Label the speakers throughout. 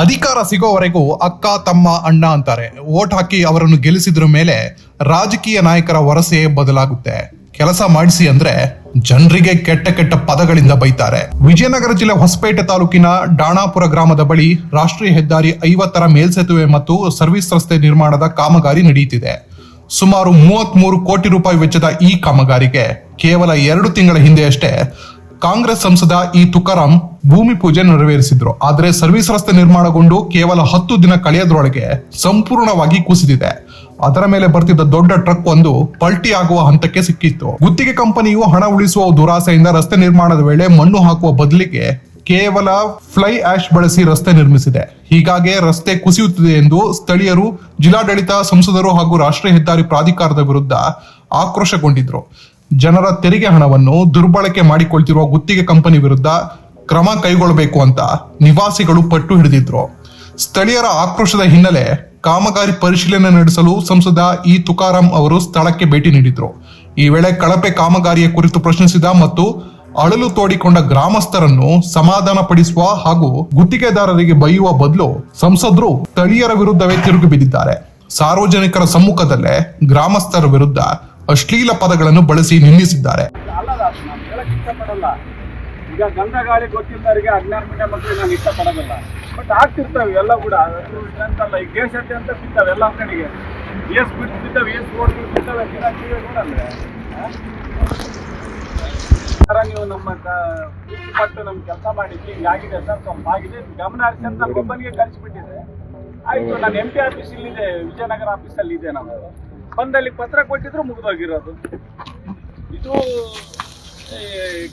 Speaker 1: ಅಧಿಕಾರ ಸಿಗೋವರೆಗೂ ಅಕ್ಕ ತಮ್ಮ ಅಣ್ಣ ಅಂತಾರೆ. ವೋಟ್ ಹಾಕಿ ಅವರನ್ನು ಗೆಲ್ಲಿಸಿದ್ರ ಮೇಲೆ ರಾಜಕೀಯ ನಾಯಕರ ವರಸೆ ಬದಲಾಗುತ್ತೆ. ಕೆಲಸ ಮಾಡಿಸಿ ಅಂದ್ರೆ ಜನರಿಗೆ ಕೆಟ್ಟ ಕೆಟ್ಟ ಪದಗಳಿಂದ ಬೈತಾರೆ. ವಿಜಯನಗರ ಜಿಲ್ಲೆ ಹೊಸಪೇಟೆ ತಾಲೂಕಿನ ಡಾಣಾಪುರ ಗ್ರಾಮದ ಬಳಿ ರಾಷ್ಟ್ರೀಯ ಹೆದ್ದಾರಿ 50ರ ಮೇಲ್ಸೇತುವೆ ಮತ್ತು ಸರ್ವಿಸ್ ರಸ್ತೆ ನಿರ್ಮಾಣದ ಕಾಮಗಾರಿ ನಡೆಯುತ್ತಿದೆ. ಸುಮಾರು 33 ಕೋಟಿ ರೂಪಾಯಿ ವೆಚ್ಚದ ಈ ಕಾಮಗಾರಿಗೆ ಕೇವಲ 2 ತಿಂಗಳ ಹಿಂದೆಯಷ್ಟೇ ಕಾಂಗ್ರೆಸ್ ಸಂಸದ ತುಕಾರಾಂ ಭೂಮಿ ಪೂಜೆ ನೆರವೇರಿಸಿದ್ರು. ಆದರೆ ಸರ್ವಿಸ್ ರಸ್ತೆ ನಿರ್ಮಾಣಗೊಂಡು ಕೇವಲ 10 ದಿನ ಕಳೆಯದ್ರೊಳಗೆ ಸಂಪೂರ್ಣವಾಗಿ ಕುಸಿದಿದೆ. ಅದರ ಮೇಲೆ ಬರ್ತಿದ್ದ ದೊಡ್ಡ ಟ್ರಕ್ ಒಂದು ಪಲ್ಟಿ ಆಗುವ ಹಂತಕ್ಕೆ ಸಿಕ್ಕಿತ್ತು. ಗುತ್ತಿಗೆ ಕಂಪನಿಯು ಹಣ ಉಳಿಸುವ ದುರಾಸೆಯಿಂದ ರಸ್ತೆ ನಿರ್ಮಾಣದ ವೇಳೆ ಮಣ್ಣು ಹಾಕುವ ಬದಲಿಗೆ ಕೇವಲ ಫ್ಲೈ ಆಶ್ ಬಳಸಿ ರಸ್ತೆ ನಿರ್ಮಿಸಿದೆ. ಹೀಗಾಗಿ ರಸ್ತೆ ಕುಸಿಯುತ್ತಿದೆ ಎಂದು ಸ್ಥಳೀಯರು, ಜಿಲ್ಲಾಡಳಿತ, ಸಂಸದರು ಹಾಗೂ ರಾಷ್ಟ್ರೀಯ ಹೆದ್ದಾರಿ ಪ್ರಾಧಿಕಾರದ ವಿರುದ್ಧ ಆಕ್ರೋಶಗೊಂಡಿದ್ರು. ಜನರ ತೆರಿಗೆ ಹಣವನ್ನು ದುರ್ಬಳಕೆ ಮಾಡಿಕೊಳ್ತಿರುವ ಗುತ್ತಿಗೆ ಕಂಪನಿ ವಿರುದ್ಧ ಕ್ರಮ ಕೈಗೊಳ್ಳಬೇಕು ಅಂತ ನಿವಾಸಿಗಳು ಪಟ್ಟು ಹಿಡಿದಿದ್ರು. ಸ್ಥಳೀಯರ ಆಕ್ರೋಶದ ಹಿನ್ನೆಲೆ ಕಾಮಗಾರಿ ಪರಿಶೀಲನೆ ನಡೆಸಲು ಸಂಸದ ತುಕಾರಾಂ ಅವರು ಸ್ಥಳಕ್ಕೆ ಭೇಟಿ ನೀಡಿದ್ರು. ಈ ವೇಳೆ ಕಳಪೆ ಕಾಮಗಾರಿಯ ಕುರಿತು ಪ್ರಶ್ನಿಸಿದ ಮತ್ತು ಅಳಲು ತೋಡಿಕೊಂಡ ಗ್ರಾಮಸ್ಥರನ್ನು ಸಮಾಧಾನ ಪಡಿಸುವ ಹಾಗೂ ಗುತ್ತಿಗೆದಾರರಿಗೆ ಬೈಯುವ ಬದಲು ಸಂಸದರು ಸ್ಥಳೀಯರ ವಿರುದ್ಧವೇ ತಿರುಗಿ ಬಿದ್ದಿದ್ದಾರೆ. ಸಾರ್ವಜನಿಕರ ಸಮ್ಮುಖದಲ್ಲೇ ಗ್ರಾಮಸ್ಥರ ವಿರುದ್ಧ ಅಶ್ಲೀಲ ಪದಗಳನ್ನು ಬಳಸಿ ನಿಂದಿಸಿದ್ದಾರೆ.
Speaker 2: ಈಗ ಗಂಧ ಗಾಳಿ ಗೊತ್ತಿದ್ದವರಿಗೆ ಅಜ್ಞಾನ ಮೀಡಿಯಾ ಮಕ್ಕಳು ನಾನು ಇಷ್ಟಪಡೋದಿಲ್ಲ. ಬಟ್ ಆಗ್ತಿರ್ತವೆ ಎಲ್ಲ ಕೂಡ ಅಂತಲ್ಲ. ಈಗ ದೇಶಕ್ಕೆ ಅಂತ ಬಿದ್ದಾವೆ ಎಲ್ಲ ಕಡೆಗೆ. ಎಷ್ಟು ಬಿಟ್ಟಿದ್ದಾವೆ, ಎಷ್ಟು ಓಡ್ಗಳು ಬಿದ್ದಾವೆ ನೋಡಂದ್ರೆ ನೀವು ನಮ್ಮ ಪಟ್ಟು ನಮ್ಮ ಕೆಲಸ ಮಾಡಿದ್ವಿ, ಹಿಂಗಾಗಿದೆ ಸರ್, ಸ್ವಲ್ಪ ಆಗಿದೆ, ಗಮನ ಹರಿಸಿ ಅಂತ ಒಬ್ಬನಿಗೆ ಕಳಿಸ್ಬಿಟ್ಟಿದೆ. ಆಯ್ತು, ನಾನು MP ಆಫೀಸ್ ಇಲ್ಲಿದೆ, ವಿಜಯನಗರ ಆಫೀಸಲ್ಲಿ ಇದೆ. ನಾವು ಬಂದಲ್ಲಿ ಪತ್ರ ಕೊಟ್ಟಿದ್ರು ಮುಗಿದೋಗಿರೋದು. ಇದು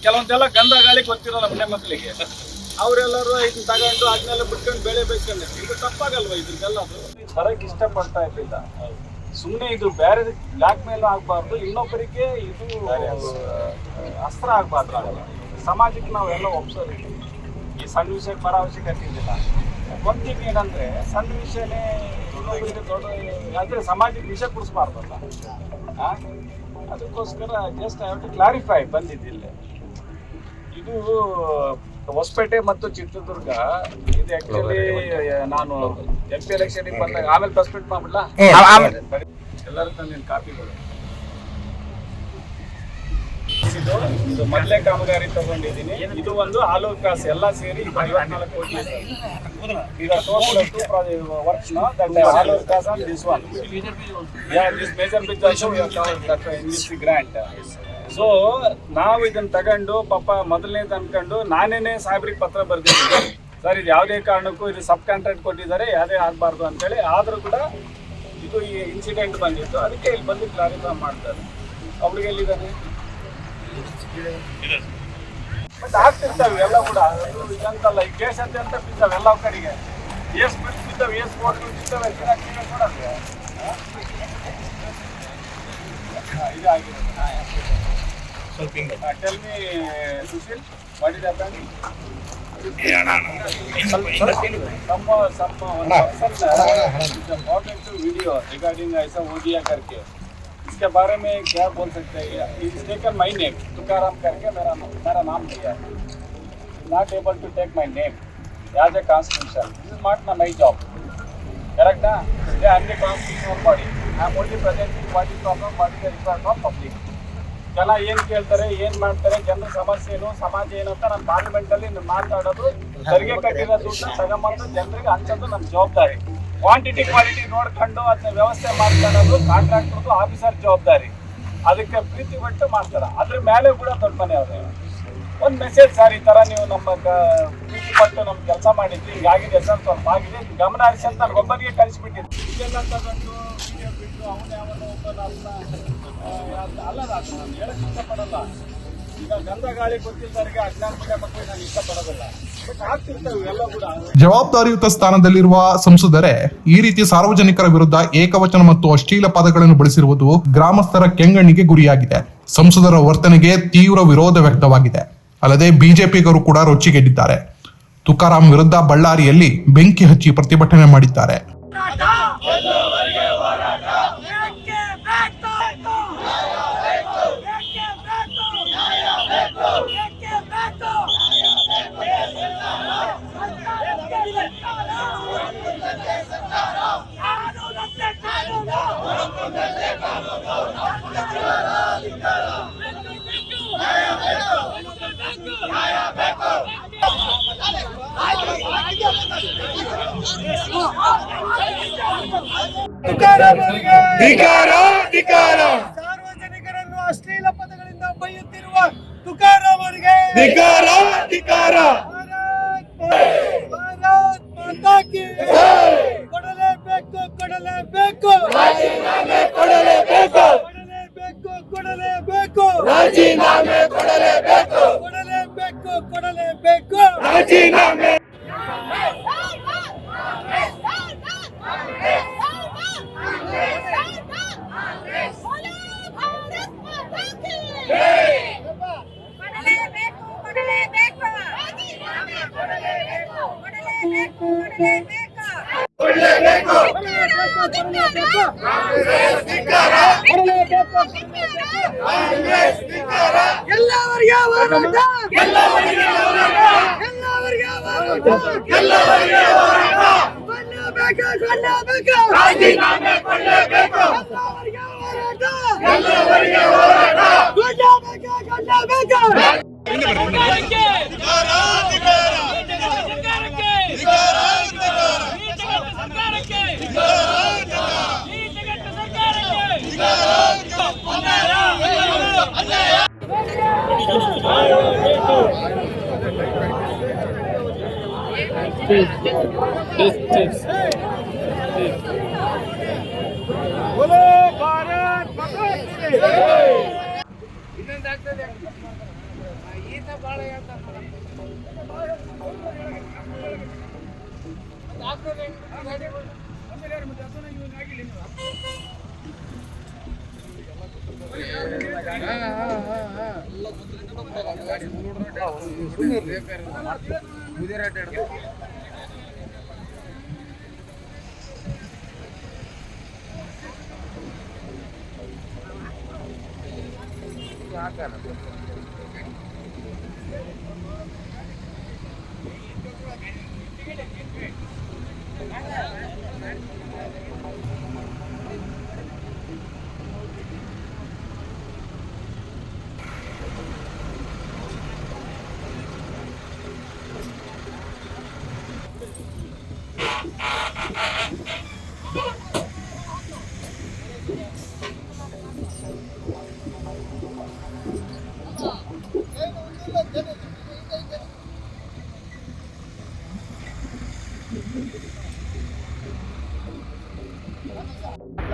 Speaker 2: ಕೆಲವೊಂದೆಲ್ಲ ಗಂಧ ಗಾಳಿ ಗೊತ್ತಿರೋಲ್ಲ ಮನೆ ಮಕ್ಕಳಿಗೆ. ಅವರೆಲ್ಲರೂ ಇದನ್ನ ತಗೊಂಡು ಅದನ್ನೆಲ್ಲ ಬಿಟ್ಕೊಂಡು ಬೆಳೆ ಬೇಕಂದ್ರೆ ಇದು ತಪ್ಪಾಗಲ್ವ? ಇದ್ರದ್ದೆಲ್ಲದು ತರಕ್ಕೆ ಇಷ್ಟಪಡ್ತಾ ಇರ್ಲಿಲ್ಲ. ಸುಮ್ಮನೆ ಇದು ಬೇರೆ ಬ್ಲಾಕ್ ಮೇಲೂ ಆಗ್ಬಾರ್ದು, ಇನ್ನೊಬ್ಬರಿಗೆ ಇದು ಅಸ್ತ್ರ ಆಗ್ಬಾರ್ದು. ಸಮಾಜಕ್ಕೆ ನಾವೆಲ್ಲ ಒಪ್ಸೋದು. ಈ ಸಣ್ಣ ವಿಷಯಕ್ಕೆ ಬರೋ ಅವಶ್ಯಕತೆ ಇದ್ದಿಲ್ಲ. ಒಂದಿನ ಏನಂದ್ರೆ ಸಣ್ಣ ವಿಷಯನೇ ಇನ್ನೊಬ್ಬರಿಗೆ ದೊಡ್ಡ ಆದರೆ ಸಮಾಜಕ್ಕೆ ವಿಷಯ ಕೊಡಿಸ್ಬಾರ್ದಲ್ಲ. ಅದಕ್ಕೋಸ್ಕರ just I have to clarify ಬಂದಿದ್ದಿಲ್ಲ. ಇದು ಹೊಸಪೇಟೆ ಮತ್ತು ಚಿತ್ರದುರ್ಗ. ಇದು ಆಕ್ಚುಲಿ ನಾನು MP ಎಲೆಕ್ಷನ್ಗೆ ಬಂದಾಗ ಆಮೇಲೆ ಪ್ರೆಸ್ಪೆಕ್ಟ್ ಮಾಡ್ಬಿಡ್ಲಾ ಎಲ್ಲರ ತಂದಿನ ಕಾಪಿಗಳು. ಇದು ಮೊದಲೇ ಕಾಮಗಾರಿ ತಗೊಂಡಿದ್ದೀನಿ. ಇದು ಒಂದು ಆಲೂ ಕ್ರಾಸ್ ಎಲ್ಲ ಸೇರಿ 54 ಕೋಟಿ. ಈಗ total works no that aloo cross on this one. This major bridge also we have covered that in this grant. So ನಾವು ಇದನ್ನ ತಗೊಂಡು ಪಾಪ ಮೊದಲನೇದು ಅನ್ಕೊಂಡು ನಾನೇನೆ ಸಾಹೇಬ್ರಿಗೆ ಪತ್ರ ಬರ್ದಿದ್ದೀನಿ, ಸರ್ ಇದು ಯಾವುದೇ ಕಾರಣಕ್ಕೂ ಇದು ಸಬ್ ಕಾಂಟ್ರಾಕ್ಟ್ ಕೊಟ್ಟಿದ್ದಾರೆ, ಯಾವುದೇ ಆಗಬಾರ್ದು ಅಂತೇಳಿ. ಆದರೂ ಕೂಡ ಇದು ಈ ಇನ್ಸಿಡೆಂಟ್ ಬಂದಿತ್ತು, ಅದಕ್ಕೆ ಇಲ್ಲಿ ಬಂದು ಕ್ಲಾರಿಫೈ ಮಾಡ್ತಾರೆ. ಅವ್ರಿಗೆ ಎಲ್ಲಿದ್ದಾನೆ ಬಟ್ ಆಗ್ತಿರ್ತಾವೆ ಎಲ್ಲ ಕೂಡ. ಇದಂತಲ್ಲ, ಈ ಕೇಸ್ ಅಂತ ಬಿದ್ದಾವೆ ಎಲ್ಲ ಕಡೆಗೆ. ಎಷ್ಟು ಬಿಟ್ಟು ಬಿದ್ದಾವೆ, ಎಷ್ಟು ಕೋಟ್ಗಳು ಬಿದ್ದಾವೆ ನೋಡಂದ್ರೆ ಇದಾಗಿದೆ. Tell me, Sushil, what is happening? Some person video regarding ऐसा हो दिया करके, इसके बारे में क्या बोल सकते हैं? It's taken my name, Tukaram करके मेरा नाम दिया. Not able to take my name as a constitution. This is not my job. Correct? They are the constitutional body. I am only presenting what is problem, what is the requirement of public. ಜನ ಏನು ಕೇಳ್ತಾರೆ, ಏನು ಮಾಡ್ತಾರೆ, ಜನರ ಸಮಸ್ಯೆ ಏನು, ಸಮಾಜ ಏನು ಅಂತ ನಾನು ಪಾರ್ಲಿಮೆಂಟಲ್ಲಿ ಮಾತಾಡೋದು, ತೆರಿಗೆ ಕಟ್ಟಿರೋ ದುಡ್ಡನ್ನ ತಗೊಂಬಂದು ಜನರಿಗೆ ಹಂಚೋದು ನಮ್ಮ ಜವಾಬ್ದಾರಿ. ಕ್ವಾಂಟಿಟಿ ಕ್ವಾಲಿಟಿ ನೋಡ್ಕೊಂಡು ಅದನ್ನ ವ್ಯವಸ್ಥೆ ಮಾಡ್ಕೊಳ್ಳೋದು ಕಾಂಟ್ರಾಕ್ಟರ್ದು, ಆಫೀಸರ್ ಜವಾಬ್ದಾರಿ. ಅದಕ್ಕೆ ಪ್ರೀತಿ ಬಿಟ್ಟು ಮಾಡ್ತಾರೆ. ಅದ್ರ ಮೇಲೆ ಕೂಡ ದೊಡ್ಡ ಮನೆ ಅವ್ರೆ ಒಂದು ಮೆಸೇಜ್, ಸರ್ ಈ ಥರ ನೀವು ನಮ್ಮ ಪ್ರೀತಿ ಪಟ್ಟು ನಮ್ಮ ಕೆಲಸ ಮಾಡಿದ್ವಿ, ಹಿಂಗಾಗಿದೆ ಸರ್, ಸ್ವಲ್ಪ ಆಗಿದೆ, ಗಮನ ಹರಿಸಿ ಅಂತ ನಾನು ಒಬ್ಬರಿಗೆ ಕಳಿಸ್ಬಿಟ್ಟಿದ್ದೆ. ಇದೆಲ್ಲ ತಗೊಂಡು ವಿಡಿಯೋ ಬಿಟ್ಟು ಅವನು ಯಾವನು ಅಲ್ಲ, ನಾನು ಹೇಳಕ್ಕೆ ಇಷ್ಟಪಡಲ್ಲ. ಈಗ ಗಂಧ ಗಾಳಿ ಗೊತ್ತಿದ್ದವರಿಗೆ ಅಜ್ಞಾನ ಮೀಡಿಯಾ ಮಕ್ಕಳು ನಾನು ಇಷ್ಟಪಡೋದಿಲ್ಲ. ಬಟ್ ಆಗ್ತಿರ್ತವೆ ಎಲ್ಲ ಕೂಡ.
Speaker 1: ಜವಾಬ್ದಾರಿಯುತ ಸ್ಥಾನದಲ್ಲಿರುವ ಸಂಸದರೇ ಈ ರೀತಿ ಸಾರ್ವಜನಿಕರ ವಿರುದ್ಧ ಏಕವಚನ ಮತ್ತು ಅಶ್ಲೀಲ ಪದಗಳನ್ನು ಬಳಸಿರುವುದು ಗ್ರಾಮಸ್ಥರ ಕೆಂಗಣ್ಣಿಗೆ ಗುರಿಯಾಗಿದೆ. ಸಂಸದರ ವರ್ತನೆಗೆ ತೀವ್ರ ವಿರೋಧ ವ್ಯಕ್ತವಾಗಿದೆ. ಅಲ್ಲದೆ ಬಿಜೆಪಿಗರು ಕೂಡ ರೊಚ್ಚಿಗೆದ್ದಿದ್ದಾರೆ. ತುಕಾರಾಂ ವಿರುದ್ಧ ಬಳ್ಳಾರಿಯಲ್ಲಿ ಬೆಂಕಿ ಹಚ್ಚಿ ಪ್ರತಿಭಟನೆ ಮಾಡಿದ್ದಾರೆ.
Speaker 3: ಬೇಕು. ಧಿಕಾರ ಧಿಕಾರ
Speaker 4: ಸಾರ್ವಜನಿಕರನ್ನು ಅಶ್ಲೀಲ ಪದಗಳಿಂದ ಬೈಯುತ್ತಿರುವ ತುಕಾರಾಮ್ ಅವರಿಗೆ
Speaker 3: ಧಿಕಾರ ಧಿಕಾರ
Speaker 4: ಭಾರತ್ ಮಾತಾ ಕಿ ಕೊಡಲೇಬೇಕು ಕೊಡಲೇಬೇಕು
Speaker 3: ಕೊಡಲೇಬೇಕು
Speaker 4: ಕೊಡಲೇಬೇಕು
Speaker 3: ರಾಜೀನಾಮೆ ಕೊಡಲೇಬೇಕು
Speaker 4: ಕೊಡಲೇಬೇಕು
Speaker 3: ರಾಜೀನಾಮೆ ಕೊಡಲೇಬೇಕು
Speaker 4: ಎಲ್ಲವರಿಗೆ ಹೋರಾಟ
Speaker 3: ಎಲ್ಲವರಿಗೆ ಹೋರಾಟ
Speaker 4: ಎಲ್ಲವರಿಗೆ ಹೋರಾಟ
Speaker 3: ಎಲ್ಲವರಿಗೆ ಹೋರಾಟ
Speaker 4: ಕೊಡಲೇಬೇಕು
Speaker 3: ರಾಜೀನಾಮೆ ಕೊಡಲೇಬೇಕು
Speaker 4: ಎಲ್ಲವರಿಗೆ ಹೋರಾಟ
Speaker 3: ಎಲ್ಲವರಿಗೆ ಹೋರಾಟ
Speaker 4: ಕೊಡಲೇಬೇಕು
Speaker 5: ಸರ್ಕಾರಕ್ಕೆ
Speaker 4: बोलो भारत माता की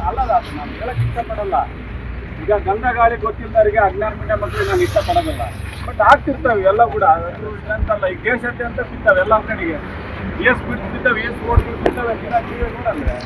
Speaker 2: ಅಲ್ಲದ ನಾನು ಹೇಳಕ್ ಇಷ್ಟಪಡಲ್ಲ. ಈಗ ಗಂಧ ಗಾಳಿ ಗೊತ್ತಿದ್ದವರಿಗೆ ಅಜ್ಞಾನ ಮೀಡಿಯಾ ಮಕ್ಕಳಿಗೆ ನಾನು ಇಷ್ಟಪಡೋದಿಲ್ಲ. ಬಟ್ ಆಗ್ತಿರ್ತವೆ ಎಲ್ಲ ಕೂಡ ಅಂತಲ್ಲ. ಈ ಕೇಸಟ್ಟೆ ಅಂತ ಬಿದ್ದಾವೆ ಎಲ್ಲ ಕಡೆಗೆ. ಏಸ್ ಬಿಡ್ತಿದ್ದಾವೆ, ಏಸ್ ಓಡ್ ಬಿಡ್ತಿದ್ದಾವೆ. ದಿನ ಟಿವಿ ನೋಡಂದ್ರೆ